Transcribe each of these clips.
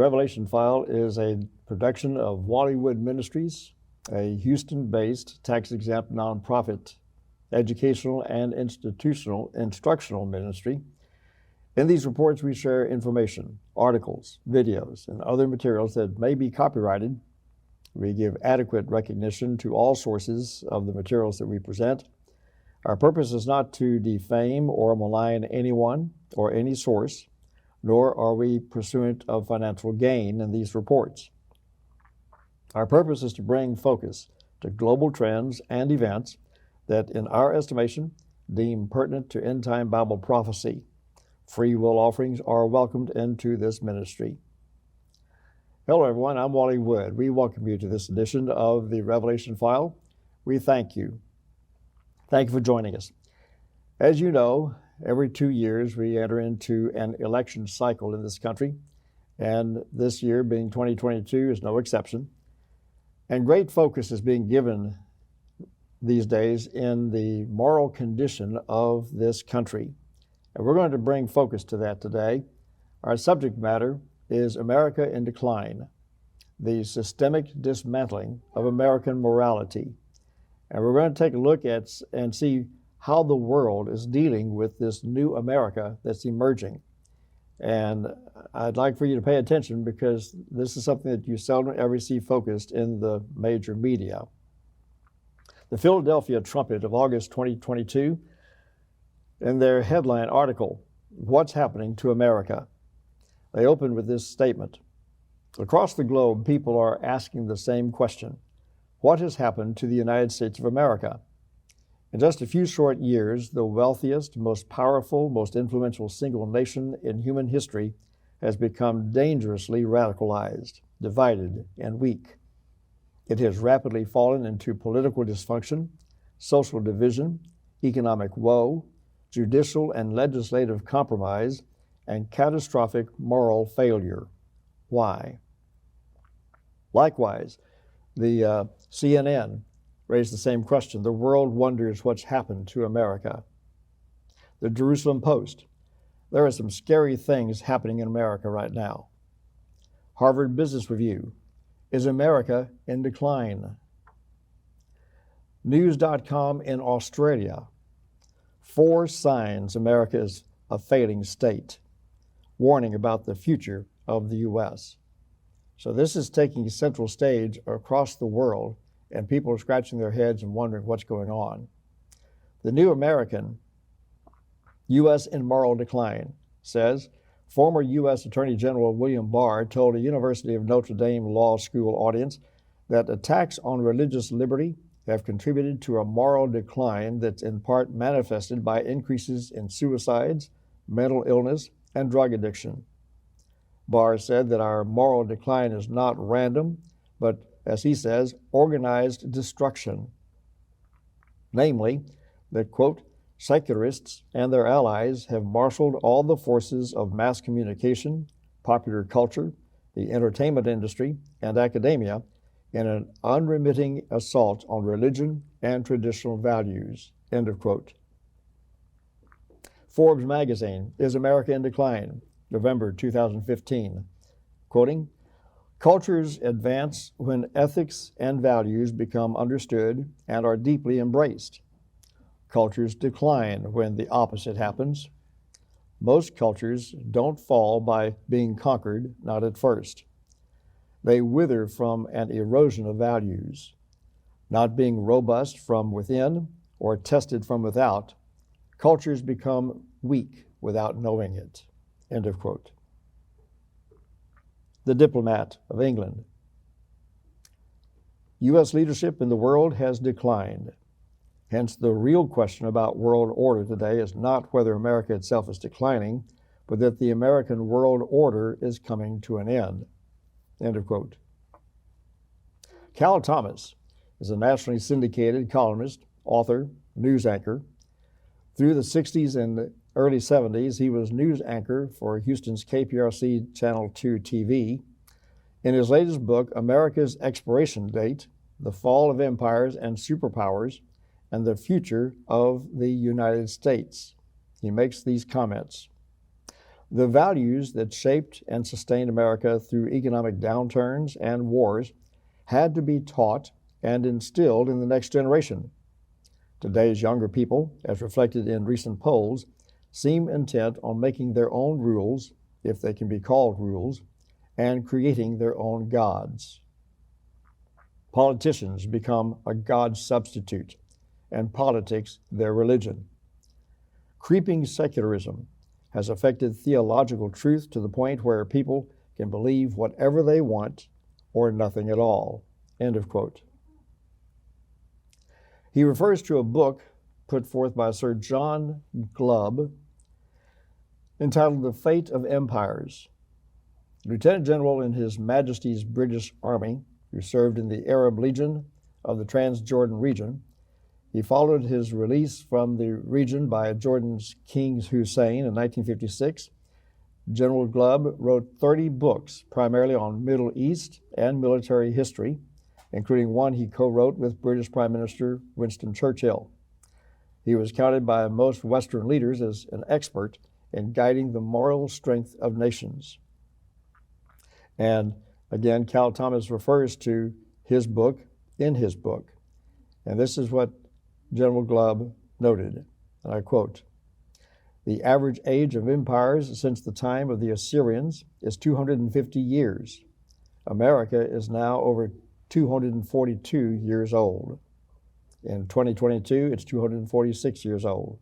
Revelation File is a production of Wallywood Ministries, a Houston-based tax-exempt nonprofit educational and instructional ministry. In these reports, we share information, articles, videos, and other materials that may be copyrighted. We give adequate recognition to all sources of the materials that we present. Our purpose is not to defame or malign anyone or any source, nor are we pursuant of financial gain in these reports. Our purpose is to bring focus to global trends and events that, in our estimation, deem pertinent to end-time Bible prophecy. Free will offerings are welcomed into this ministry. Hello, everyone. I'm Wally Wood. We welcome you to this edition of the Revelation File. We thank you. Thank you for joining us. As you know, every 2 years we enter into an election cycle in this country, and this year, being 2022, is no exception. And great focus is being given these days in the moral condition of this country. And we're going to bring focus to that today. Our subject matter is America in Decline, the systemic dismantling of American morality. And we're going to take a look at and see how the world is dealing with this new America that's emerging. And I'd like for you to pay attention because this is something that you seldom ever see focused in the major media. The Philadelphia Trumpet of August 2022, in their headline article, "What's Happening to America?" They open with this statement: across the globe, people are asking the same question: what has happened to the United States of America? In just a few short years, the wealthiest, most powerful, most influential single nation in human history has become dangerously radicalized, divided, and weak. It has rapidly fallen into political dysfunction, social division, economic woe, judicial and legislative compromise, and catastrophic moral failure. Why? Likewise, the CNN raised the same question. The world wonders what's happened to America. The Jerusalem Post: there are some scary things happening in America right now. Harvard Business Review: is America in decline? News.com in Australia: 4 signs America is a failing state, warning about the future of the U.S. So this is taking central stage across the world, and people are scratching their heads and wondering what's going on. The New American, U.S. in Moral Decline, says former U.S. Attorney General William Barr told a University of Notre Dame Law School audience that attacks on religious liberty have contributed to a moral decline that's in part manifested by increases in suicides, mental illness, and drug addiction. Barr said that our moral decline is not random, but, as he says, organized destruction. Namely, that, quote, secularists and their allies have marshaled all the forces of mass communication, popular culture, the entertainment industry, and academia in an unremitting assault on religion and traditional values, end of quote. Forbes magazine: is America in Decline? November 2015, quoting, cultures advance when ethics and values become understood and are deeply embraced. Cultures decline when the opposite happens. Most cultures don't fall by being conquered, not at first. They wither from an erosion of values. Not being robust from within or tested from without, cultures become weak without knowing it, end of quote. The Diplomat of England: U.S. leadership in the world has declined. Hence, the real question about world order today is not whether America itself is declining, but that the American world order is coming to an end, end of quote. Cal Thomas is a nationally syndicated columnist, author, news anchor. Through the 60s and early 70s, he was news anchor for Houston's KPRC Channel 2 TV. In his latest book, America's Expiration Date: The Fall of Empires and Superpowers and the Future of the United States, he makes these comments. The values that shaped and sustained America through economic downturns and wars had to be taught and instilled in the next generation. Today's younger people, as reflected in recent polls, seem intent on making their own rules, if they can be called rules, and creating their own gods. Politicians become a god substitute, and politics their religion. Creeping secularism has affected theological truth to the point where people can believe whatever they want or nothing at all. End of quote. He refers to a book put forth by Sir John Glubb entitled The Fate of Empires. Lieutenant General in His Majesty's British Army, who served in the Arab Legion of the Transjordan region, he followed his release from the region by Jordan's King Hussein in 1956. General Glubb wrote 30 books, primarily on Middle East and military history, including one he co-wrote with British Prime Minister Winston Churchill. He was counted by most Western leaders as an expert in guiding the moral strength of nations. And again, Cal Thomas refers to his book in his book. And this is what General Glubb noted, and I quote, "The average age of empires since the time of the Assyrians is 250 years. America is now over 242 years old. In 2022, it's 246 years old."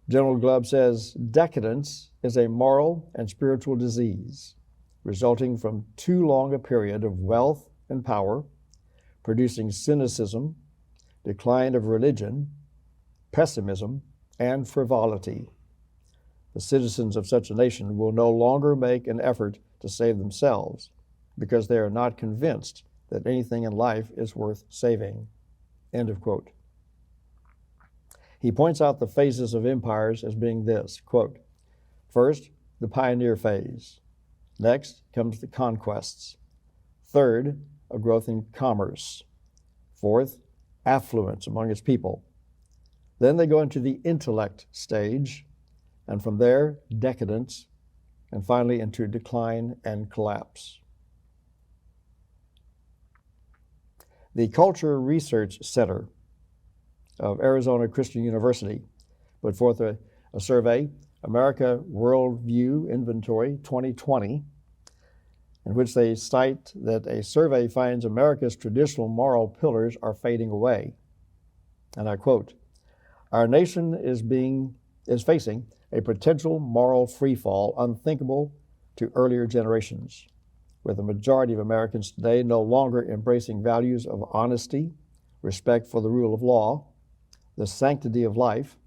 General Glubb says, "Decadence is a moral and spiritual disease resulting from too long a period of wealth and power, producing cynicism, decline of religion, pessimism, and frivolity. The citizens of such a nation will no longer make an effort to save themselves because they are not convinced that anything in life is worth saving." End of quote. He points out the phases of empires as being this, quote, "First, the pioneer phase. Next comes the conquests. Third, a growth in commerce. Fourth, affluence among its people. Then they go into the intellect stage, and from there, decadence, and finally into decline and collapse." The Culture Research Center of Arizona Christian University put forth a survey, America Worldview Inventory 2020, in which they cite that a survey finds America's traditional moral pillars are fading away. And I quote, "Our nation is facing a potential moral freefall unthinkable to earlier generations, with the majority of Americans today no longer embracing values of honesty, respect for the rule of law, the sanctity of life,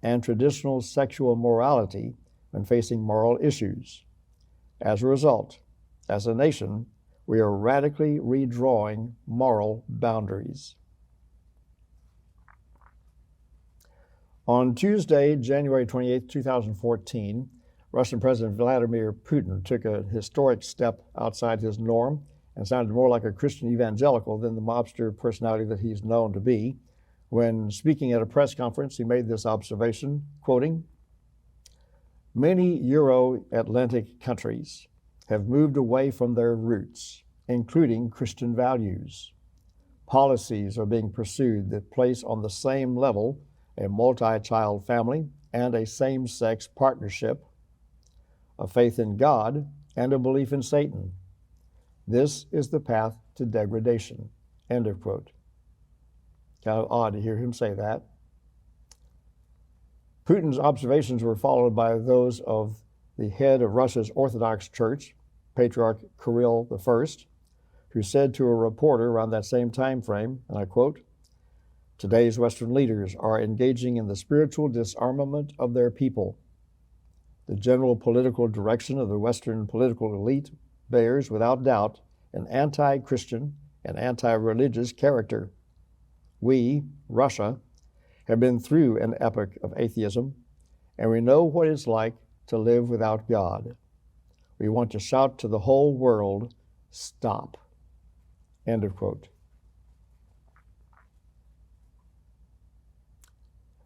and traditional sexual morality when facing moral issues. As a result, as a nation, we are radically redrawing moral boundaries." On Tuesday, January 28, 2014, Russian President Vladimir Putin took a historic step outside his norm and sounded more like a Christian evangelical than the mobster personality that he's known to be. When speaking at a press conference, he made this observation, quoting, "Many Euro-Atlantic countries have moved away from their roots, including Christian values. Policies are being pursued that place on the same level a multi-child family and a same-sex partnership, a faith in God, and a belief in Satan. This is the path to degradation." End of quote. Kind of odd to hear him say that. Putin's observations were followed by those of the head of Russia's Orthodox Church, Patriarch Kirill I, who said to a reporter around that same time frame, and I quote, "Today's Western leaders are engaging in the spiritual disarmament of their people. The general political direction of the Western political elite bears, without doubt, an anti-Christian and anti-religious character. We, Russia, have been through an epoch of atheism, and we know what it's like to live without God. We want to shout to the whole world, stop." End of quote.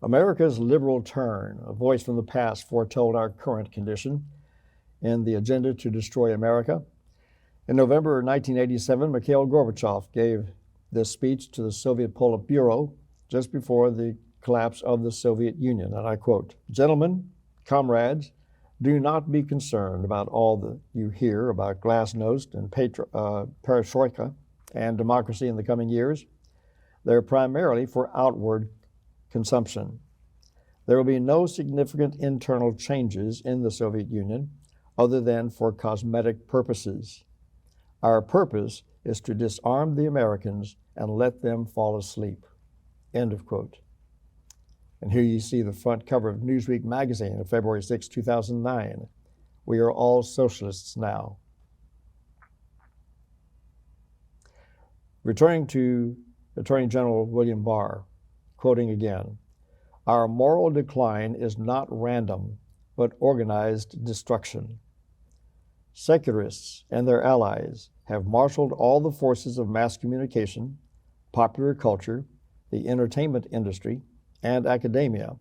America's liberal turn, a voice from the past, foretold our current condition in the agenda to destroy America. In November 1987, Mikhail Gorbachev gave this speech to the Soviet Politburo just before the collapse of the Soviet Union, and I quote, "Gentlemen, comrades, do not be concerned about all that you hear about glasnost and perestroika and democracy in the coming years. They're primarily for outward consumption. There will be no significant internal changes in the Soviet Union other than for cosmetic purposes. Our purpose is to disarm the Americans and let them fall asleep." End of quote. And here you see the front cover of Newsweek magazine of February 6, 2009. We are all socialists now. Returning to Attorney General William Barr, quoting again, "Our moral decline is not random, but organized destruction. Secularists and their allies have marshaled all the forces of mass communication, popular culture, the entertainment industry, and academia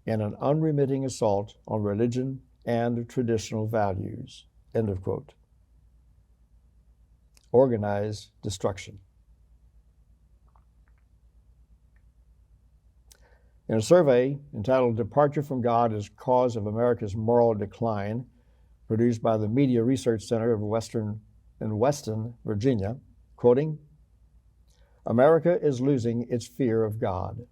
in an unremitting assault on religion and traditional values." End of quote. Organized destruction. In a survey entitled "Departure from God as Cause of America's Moral Decline," produced by the Media Research Center of Weston, Virginia, quoting, "America is losing its fear of God.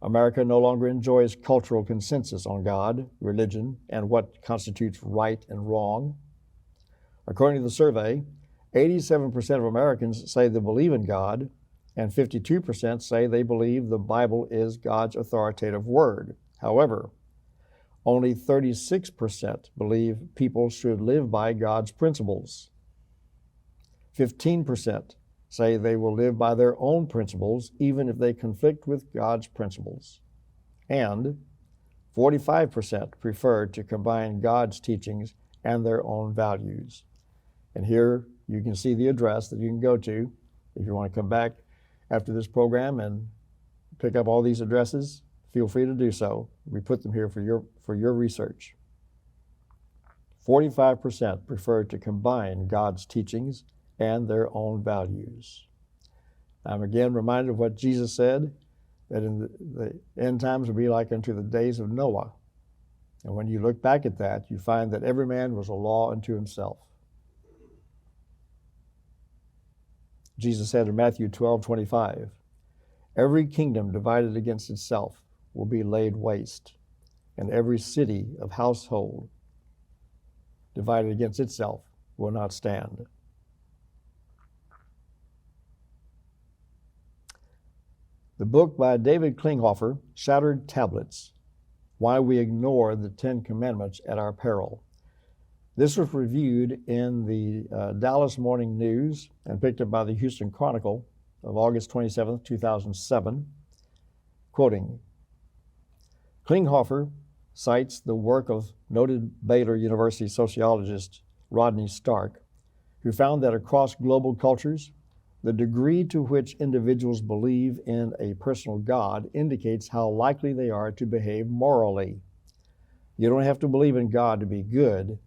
America no longer enjoys cultural consensus on God, religion, and what constitutes right and wrong. According to the survey, 87% of Americans say they believe in God, and 52% say they believe the Bible is God's authoritative word. However, only 36% believe people should live by God's principles. 15% say they will live by their own principles even if they conflict with God's principles. And 45% prefer to combine God's teachings and their own values. And here you can see the address that you can go to if you want to come back after this program and pick up all these addresses. Feel free to do so. We put them here for your research. 45% prefer to combine God's teachings and their own values. I'm again reminded of what Jesus said, that in the end times will be like unto the days of Noah. And when you look back at that, you find that every man was a law unto himself. Jesus said in Matthew 12:25, "Every kingdom divided against itself will be laid waste, and every city of household divided against itself will not stand." The book by David Klinghoffer, Shattered Tablets, Why We Ignore the Ten Commandments at Our Peril. This was reviewed in the Dallas Morning News and picked up by the Houston Chronicle of August 27, 2007, quoting, Klinghoffer cites the work of noted Baylor University sociologist Rodney Stark, who found that across global cultures, the degree to which individuals believe in a personal God indicates how likely they are to behave morally. You don't have to believe in God to be good,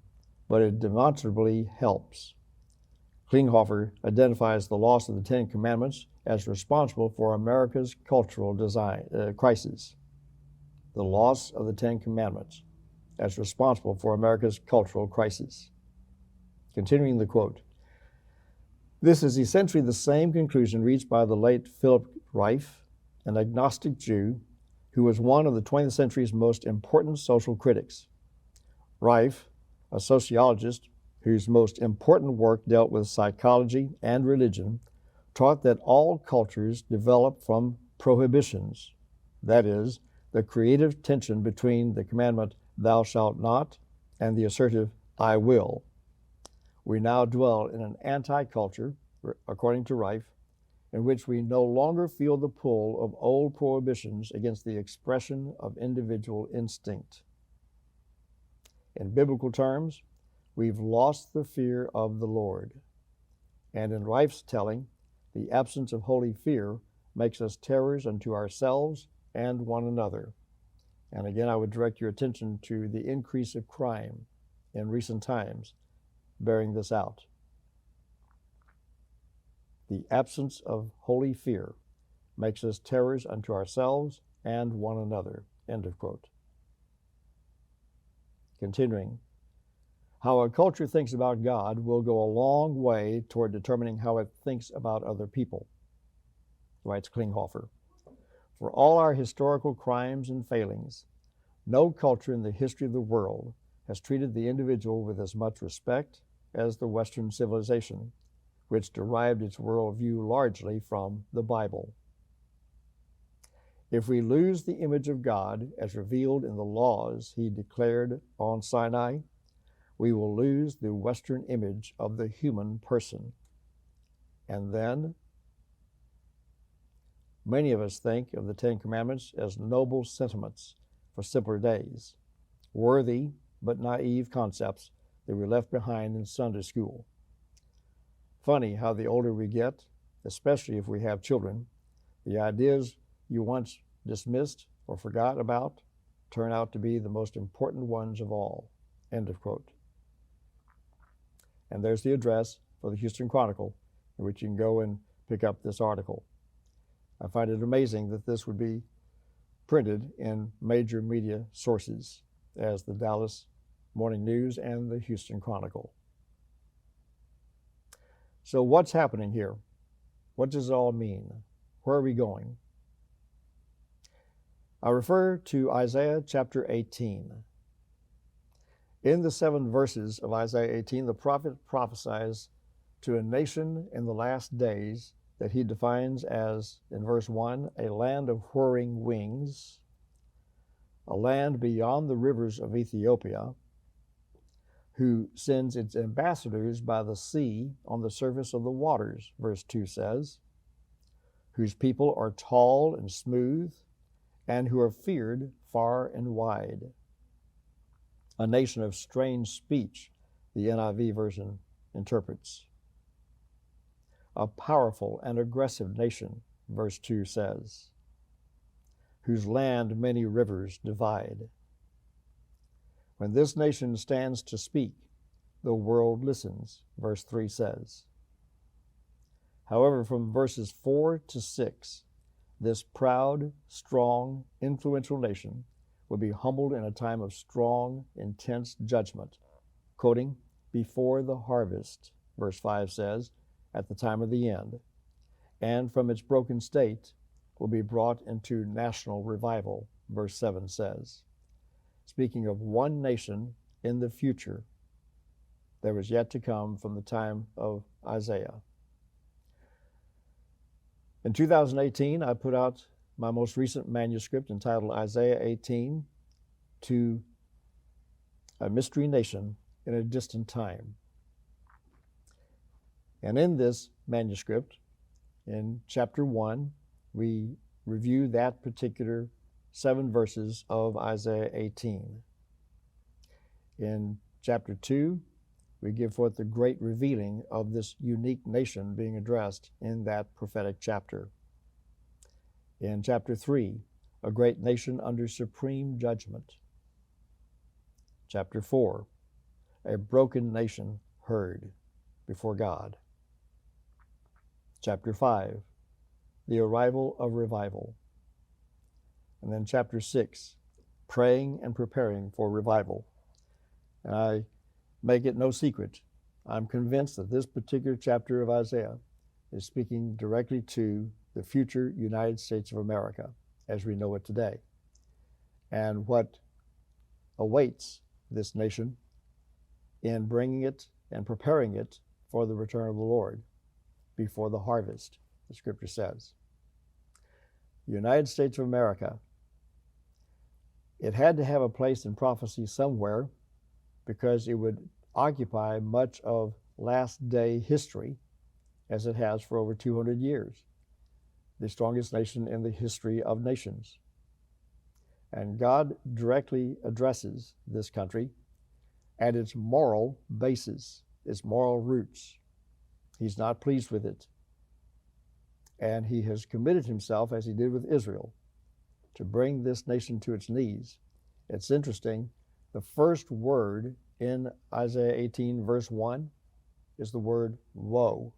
but it demonstrably helps. Klinghoffer identifies the loss of the Ten Commandments as responsible for America's cultural crisis. The loss of the Ten Commandments as responsible for America's cultural crisis. Continuing the quote, "This is essentially the same conclusion reached by the late Philip Reif, an agnostic Jew who was one of the 20th century's most important social critics. Reif, a sociologist whose most important work dealt with psychology and religion, taught that all cultures develop from prohibitions, that is, the creative tension between the commandment, thou shalt not, and the assertive, I will. We now dwell in an anti-culture, according to Reif, in which we no longer feel the pull of old prohibitions against the expression of individual instinct. In biblical terms, we've lost the fear of the Lord. And in Reif's telling, the absence of holy fear makes us terrors unto ourselves and one another. And again, I would direct your attention to the increase of crime in recent times bearing this out. The absence of holy fear makes us terrors unto ourselves and one another. End of quote. Continuing, how a culture thinks about God will go a long way toward determining how it thinks about other people, writes Klinghoffer. For all our historical crimes and failings, no culture in the history of the world has treated the individual with as much respect as the Western civilization, which derived its worldview largely from the Bible. If we lose the image of God as revealed in the laws he declared on Sinai, we will lose the Western image of the human person. And then, many of us think of the Ten Commandments as noble sentiments for simpler days, worthy but naive concepts that we left behind in Sunday school. Funny how the older we get, especially if we have children, the ideas you once dismissed or forgot about turn out to be the most important ones of all. End of quote. And there's the address for the Houston Chronicle, in which you can go and pick up this article. I find it amazing that this would be printed in major media sources as the Dallas Morning News and the Houston Chronicle. So what's happening here? What does it all mean? Where are we going? I refer to Isaiah chapter 18. In the 7 verses of Isaiah 18, the prophet prophesies to a nation in the last days that he defines as, in verse 1, a land of whirring wings, a land beyond the rivers of Ethiopia, who sends its ambassadors by the sea on the surface of the waters, verse 2 says, whose people are tall and smooth, and who are feared far and wide. A nation of strange speech, the NIV version interprets. A powerful and aggressive nation, verse 2 says, whose land many rivers divide. When this nation stands to speak, the world listens, verse 3 says. However, from verses 4 to 6, this proud, strong, influential nation will be humbled in a time of strong, intense judgment. Quoting, before the harvest, verse 5 says, at the time of the end, and from its broken state will be brought into national revival, verse 7 says. Speaking of one nation in the future that was yet to come from the time of Isaiah. In 2018, I put out my most recent manuscript entitled Isaiah 18 to a Mystery Nation in a Distant Time. And in this manuscript, in chapter 1, we review that particular 7 verses of Isaiah 18. In chapter 2, we give forth the great revealing of this unique nation being addressed in that prophetic chapter. In chapter 3, a great nation under supreme judgment. Chapter 4, a broken nation heard before God. Chapter 5, the arrival of revival. And then chapter 6, praying and preparing for revival. And I make it no secret, I'm convinced that this particular chapter of Isaiah is speaking directly to the future United States of America as we know it today, and what awaits this nation in bringing it and preparing it for the return of the Lord before the harvest, the scripture says. The United States of America, it had to have a place in prophecy somewhere because it would occupy much of last day history as it has for over 200 years, the strongest nation in the history of nations. And God directly addresses this country at its moral basis, its moral roots. He's not pleased with it. And he has committed himself, as he did with Israel, to bring this nation to its knees. It's interesting. The first word in Isaiah 18, verse 1, is the word woe,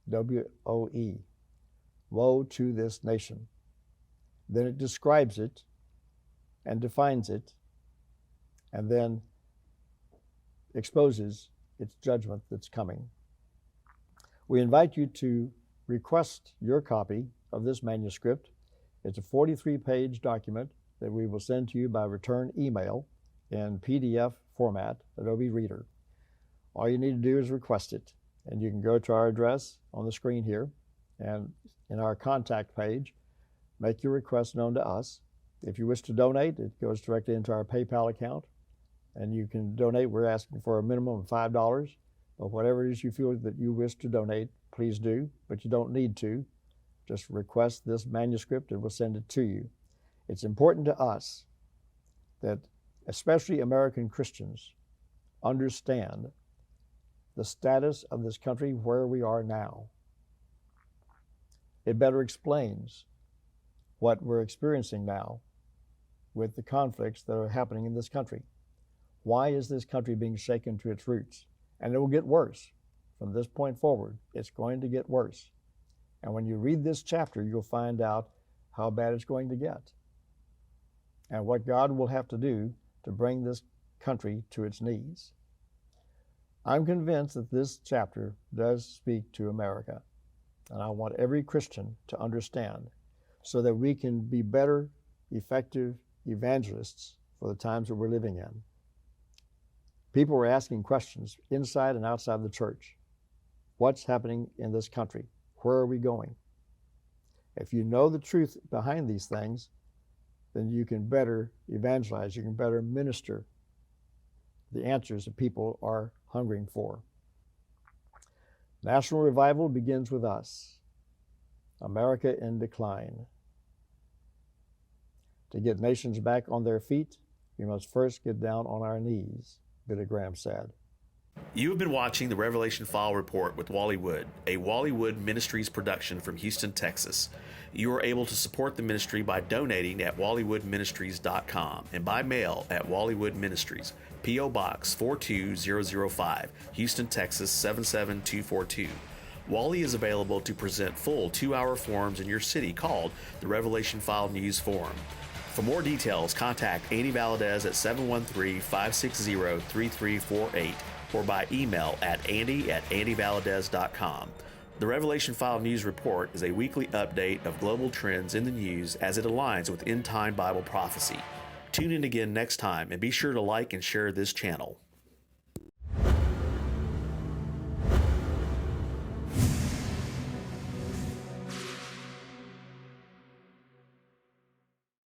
W-O-E. Woe to this nation. Then it describes it and defines it, and then exposes its judgment that's coming. We invite you to request your copy of this manuscript. It's a 43-page document that we will send to you by return email in PDF format, Adobe Reader. All you need to do is request it, and you can go to our address on the screen here, and in our contact page, make your request known to us. If you wish to donate, it goes directly into our PayPal account, and you can donate. We're asking for a minimum of $5, but whatever it is you feel that you wish to donate, please do, but you don't need to. Just request this manuscript and we'll send it to you. It's important to us that especially American Christians understand the status of this country where we are now. It better explains what we're experiencing now with the conflicts that are happening in this country. Why is this country being shaken to its roots? And it will get worse. From this point forward, it's going to get worse. And when you read this chapter, you'll find out how bad it's going to get and what God will have to do to bring this country to its knees. I'm convinced that this chapter does speak to America, and I want every Christian to understand so that we can be better, effective evangelists for the times that we're living in. People were asking questions inside and outside the church. What's happening in this country? Where are we going? If you know the truth behind these things, then you can better evangelize, you can better minister the answers that people are hungering for. National revival begins with us. America in decline. To get nations back on their feet, we must first get down on our knees, Billy Graham said. You have been watching the Revelation File Report with Wally Wood, a Wally Wood Ministries production from Houston, Texas. You are able to support the ministry by donating at wallywoodministries.com and by mail at Wally Wood Ministries, P.O. Box 42005, Houston, Texas 77242. Wally is available to present full 2-hour forums in your city called the Revelation File News Forum. For more details, contact Andy Valadez at 713-560-3348 or by email at andy@andyvaladez.com. The Revelation File News Report is a weekly update of global trends in the news as it aligns with end-time Bible prophecy. Tune in again next time and be sure to like and share this channel.